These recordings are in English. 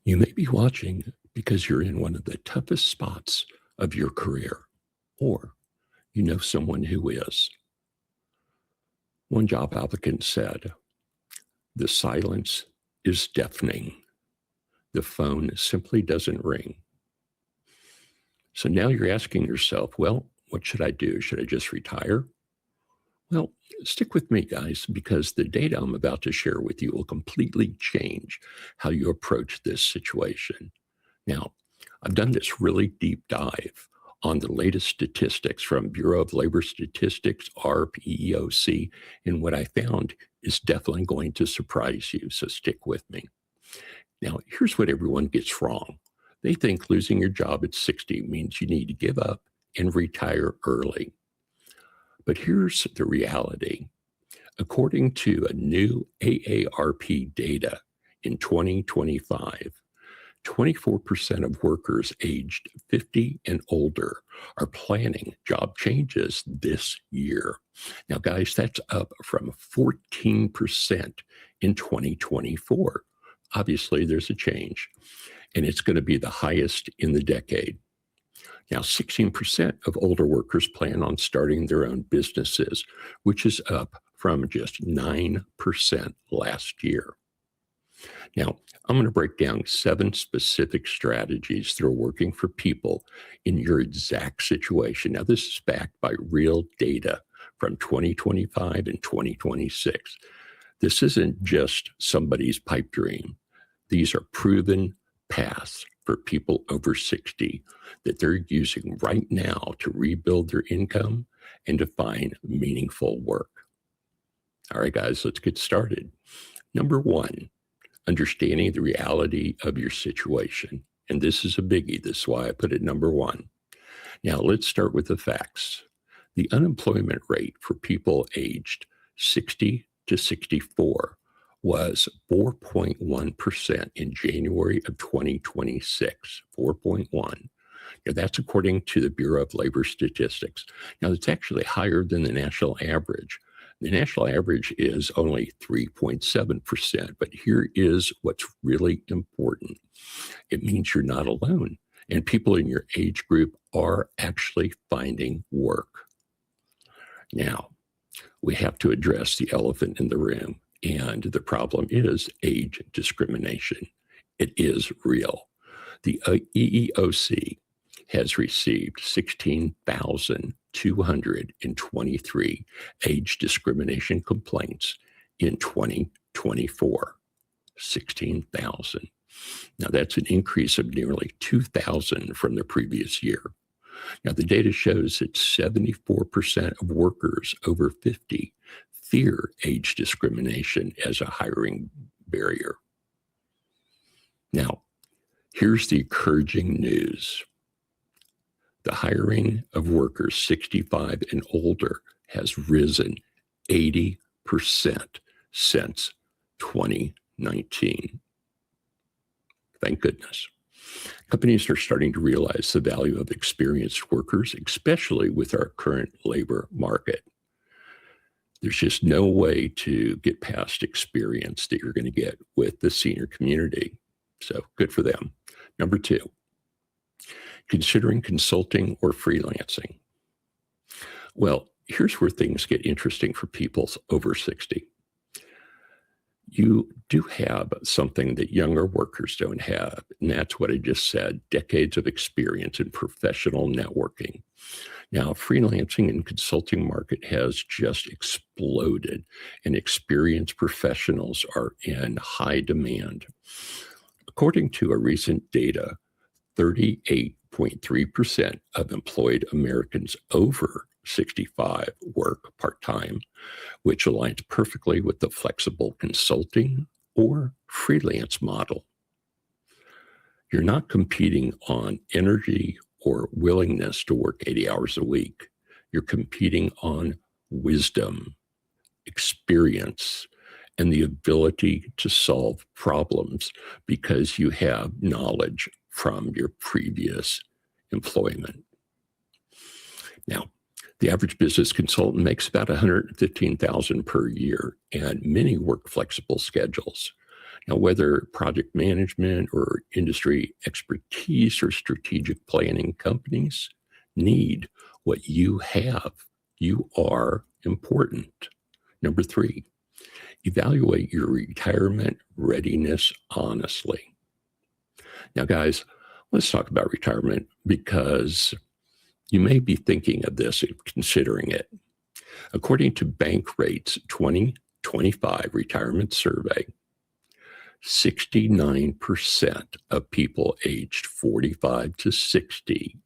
You may be watching because you're in one of the toughest spots of your career, or you know someone who is. One job applicant said, "The silence is deafening. The phone simply doesn't ring." So now you're asking yourself, well, what should I do? Should I just retire? Well, stick with me, guys, because the data I'm about to share with you will completely change how you approach this situation. Now, I've done this really deep dive on the latest statistics from Bureau of Labor Statistics, RPEOC, and what I found is definitely going to surprise you, so stick with me. Now, here's what everyone gets wrong. They think losing your job at 60 means you need to give up and retire early. But here's the reality. According to a new AARP data in 2025, 24% of workers aged 50 and older are planning job changes this year. Now, guys, that's up from 14% in 2024. Obviously, there's a change, and it's going to be the highest in the decade. Now, 16% of older workers plan on starting their own businesses, which is up from just 9% last year. Now, I'm going to break down 7 specific strategies that are working for people in your exact situation. Now, this is backed by real data from 2025 and 2026. This isn't just somebody's pipe dream. These are proven paths for people over 60 that they're using right now to rebuild their income and to find meaningful work. All right, guys, let's get started. Number 1, understanding the reality of your situation. And this is a biggie. This is why I put it number 1. Now, let's start with the facts. The unemployment rate for people aged 60 to 64 was 4.1% in January of 2026, 4.1. Now, that's according to the Bureau of Labor Statistics. Now, it's actually higher than the national average. The national average is only 3.7%, but here is what's really important. It means you're not alone, and people in your age group are actually finding work. Now, we have to address the elephant in the room, and the problem is age discrimination. It is real. The EEOC has received 16,223 age discrimination complaints in 2024. 16,000. Now, that's an increase of nearly 2,000 from the previous year. Now, the data shows that 74% of workers over 50 fear age discrimination as a hiring barrier. Now, here's the encouraging news. The hiring of workers 65 and older has risen 80% since 2019. Thank goodness. Companies are starting to realize the value of experienced workers, especially with our current labor market. There's just no way to get past experience that you're going to get with the senior community. So good for them. Number 2, considering consulting or freelancing. Well, here's where things get interesting for people over 60. You do have something that younger workers don't have, and that's what I just said, decades of experience in professional networking. Now, freelancing and consulting market has just exploded, and experienced professionals are in high demand. According to a recent data, 38.3% of employed Americans over 65 work part-time, which aligns perfectly with the flexible consulting or freelance model. You're not competing on energy or willingness to work 80 hours a week. You're competing on wisdom, experience, and the ability to solve problems because you have knowledge from your previous employment. Now, the average business consultant makes about $115,000 per year, and many work flexible schedules. Now, whether project management or industry expertise or strategic planning, companies need what you have. You are important. Number three, evaluate your retirement readiness honestly. Now, guys, let's talk about retirement because you may be thinking of this and considering it. According to Bankrate's 2025 retirement survey, 69% of people aged 45 to 60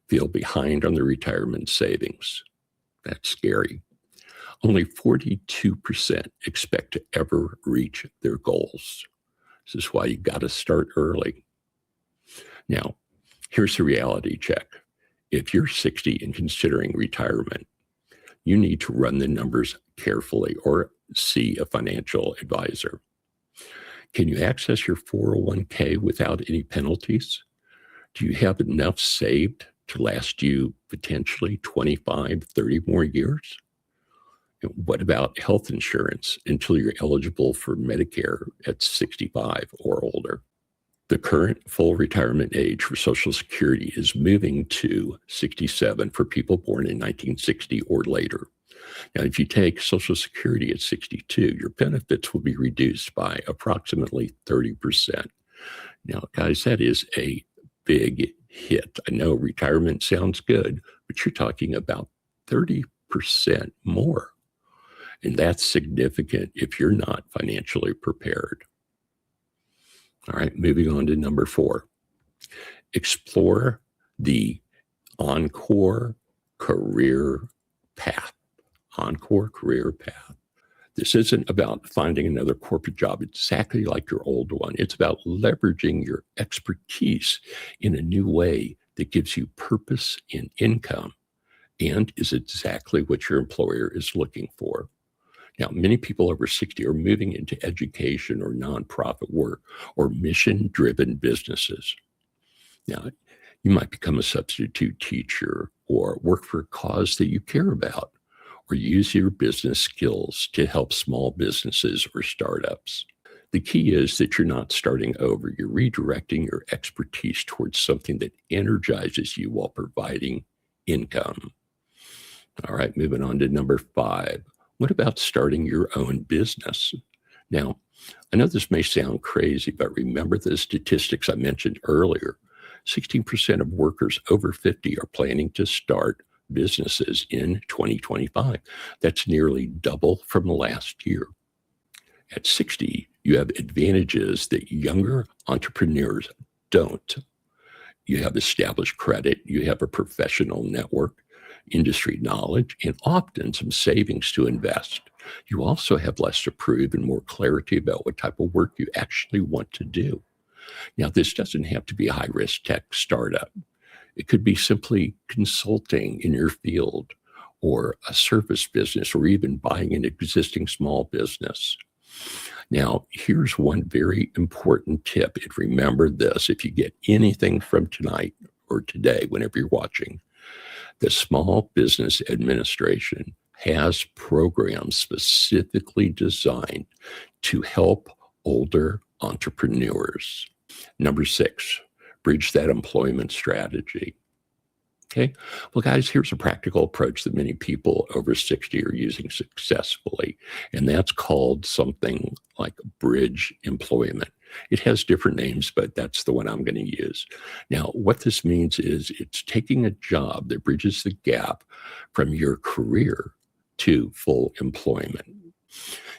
feel behind on their retirement savings. That's scary. Only 42% expect to ever reach their goals. This is why you got to start early. Now, here's the reality check. If you're 60 and considering retirement, you need to run the numbers carefully or see a financial advisor. Can you access your 401k without any penalties? Do you have enough saved to last you potentially 25, 30 more years? And what about health insurance until you're eligible for Medicare at 65 or older? The current full retirement age for Social Security is moving to 67 for people born in 1960 or later. Now, if you take Social Security at 62, your benefits will be reduced by approximately 30%. Now, guys, that is a big hit. I know retirement sounds good, but you're talking about 30% more. And that's significant if you're not financially prepared. All right, moving on to number 4. Explore the encore career path. Encore career path. This isn't about finding another corporate job exactly like your old one. It's about leveraging your expertise in a new way that gives you purpose and income and is exactly what your employer is looking for. Now, many people over 60 are moving into education or nonprofit work or mission-driven businesses. Now, you might become a substitute teacher or work for a cause that you care about, or use your business skills to help small businesses or startups. The key is that you're not starting over. You're redirecting your expertise towards something that energizes you while providing income. All right, moving on to number 5. What about starting your own business? Now, I know this may sound crazy, but remember the statistics I mentioned earlier. 16% of workers over 50 are planning to start businesses in 2025. That's nearly double from last year. At 60, you have advantages that younger entrepreneurs don't. You have established credit, you have a professional network, industry knowledge, and often some savings to invest. You also have less to prove and more clarity about what type of work you actually want to do. Now, this doesn't have to be a high-risk tech startup. It could be simply consulting in your field or a service business or even buying an existing small business. Now, here's one very important tip. And remember this, if you get anything from tonight or today, whenever you're watching, the Small Business Administration has programs specifically designed to help older entrepreneurs. Number 6, bridge that employment strategy. Okay. Well, guys, here's a practical approach that many people over 60 are using successfully, and that's called something like bridge employment. It has different names, but that's the one I'm going to use. Now, what this means is it's taking a job that bridges the gap from your career to full employment.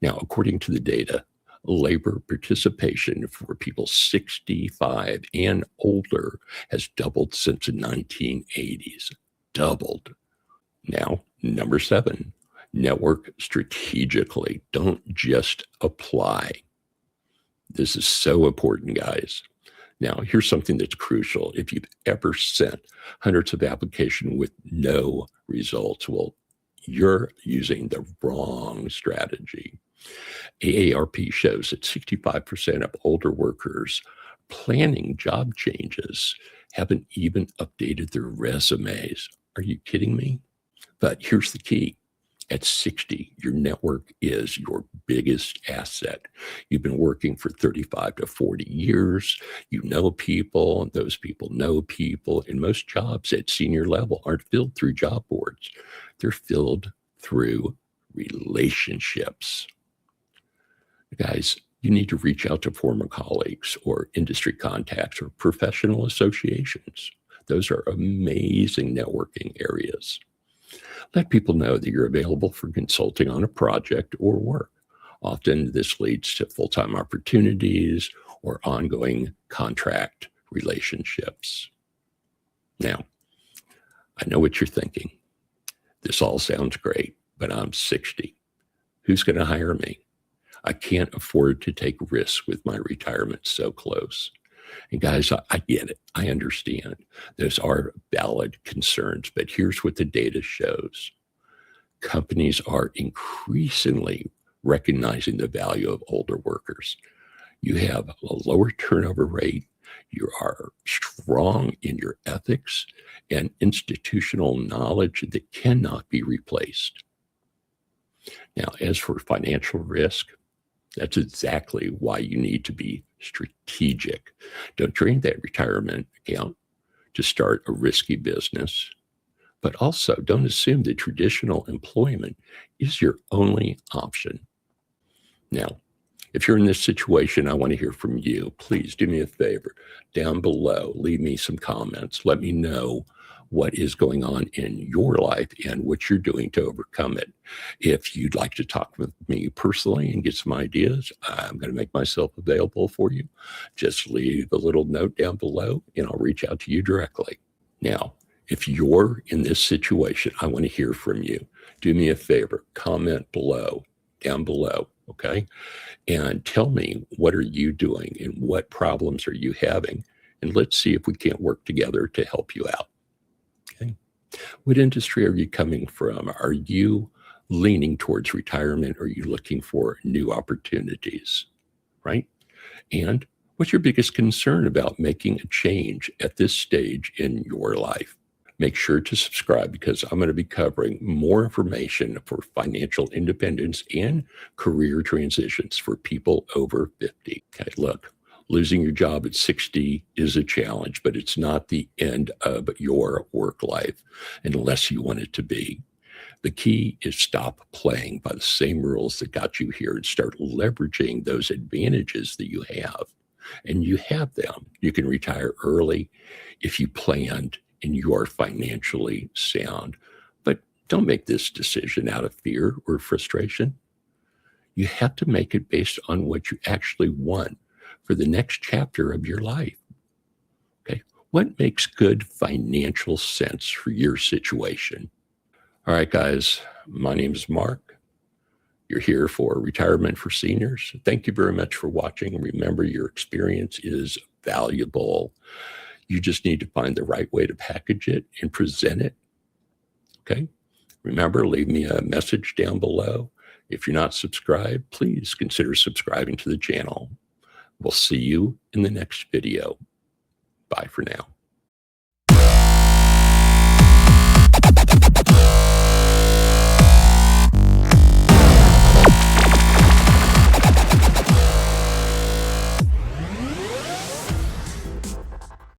Now, according to the data, labor participation for people 65 and older has doubled since the 1980s. Doubled. Now, number 7, network strategically. Don't just apply. This is so important, guys. Now, here's something that's crucial. If you've ever sent hundreds of applications with no results, well, you're using the wrong strategy. AARP shows that 65% of older workers planning job changes haven't even updated their resumes. Are you kidding me? But here's the key. At 60, your network is your biggest asset. You've been working for 35 to 40 years. You know people, and those people know people. And most jobs at senior level aren't filled through job boards. They're filled through relationships. Guys, you need to reach out to former colleagues or industry contacts or professional associations. Those are amazing networking areas. Let people know that you're available for consulting on a project or work. Often this leads to full-time opportunities or ongoing contract relationships. Now, I know what you're thinking. This all sounds great, but I'm 60. Who's going to hire me? I can't afford to take risks with my retirement so close. And guys, I get it. I understand. Those are valid concerns, but here's what the data shows. Companies are increasingly recognizing the value of older workers. You have a lower turnover rate. You are strong in your ethics and institutional knowledge that cannot be replaced. Now, as for financial risk, that's exactly why you need to be strategic. Don't drain that retirement account to start a risky business, but also don't assume that traditional employment is your only option. Now, if you're in this situation, I want to hear from you. Please do me a favor. Down below, leave me some comments. Let me know what is going on in your life and what you're doing to overcome it. If you'd like to talk with me personally and get some ideas, I'm going to make myself available for you. Just leave a little note down below and I'll reach out to you directly. Now, if you're in this situation, I want to hear from you. Do me a favor, comment below, down below, okay? And tell me, what are you doing and what problems are you having? And let's see if we can't work together to help you out. Okay. What industry are you coming from? Are you leaning towards retirement? Or are you looking for new opportunities? Right? And what's your biggest concern about making a change at this stage in your life? Make sure to subscribe because I'm going to be covering more information for financial independence and career transitions for people over 50. Okay, look, losing your job at 60 is a challenge, but it's not the end of your work life unless you want it to be. The key is stop playing by the same rules that got you here and start leveraging those advantages that you have. And you have them. You can retire early if you planned and you are financially sound. But don't make this decision out of fear or frustration. You have to make it based on what you actually want for the next chapter of your life. Okay. What makes good financial sense for your situation? All right, guys, my name is Mark. You're here for Retirement for Seniors. Thank you very much for watching. Remember, your experience is valuable. You just need to find the right way to package it and present it. Okay. Remember, leave me a message down below. If you're not subscribed, please consider subscribing to the channel. We'll see you in the next video. Bye for now.